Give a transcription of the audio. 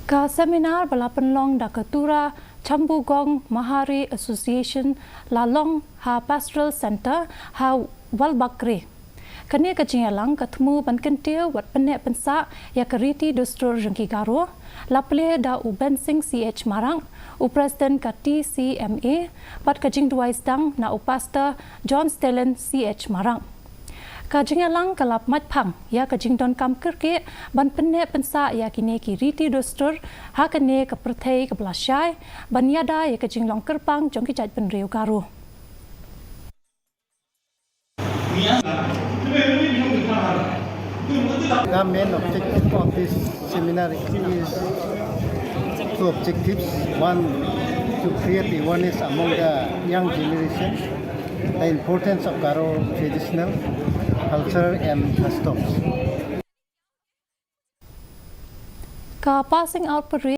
Ka seminar bala Pynlong da ke Tura, Chambugong Mahari Association lalong ha Pastoral Center ha Walbakri. Kini kejingalang ketemu bankentia wat penek pensa ya keriti dostor jengki garo, laple da u bensing CH Marang, u Presiden ka TCMA, bat kejing dua isdang na u Pastor John Stellen CH Marang. Kajingalang kalap matpang ya kajing don kam kerke ban penne pensa ya kini ki riti dostor ha kene ke perthei ke belasai ban yada ya kajing long kerpang jong ki jat penreu garu. The main objective of this seminar is two objectives. One, to create awareness among the young generation the importance of Garo traditional culture and customs. Ka passing out parade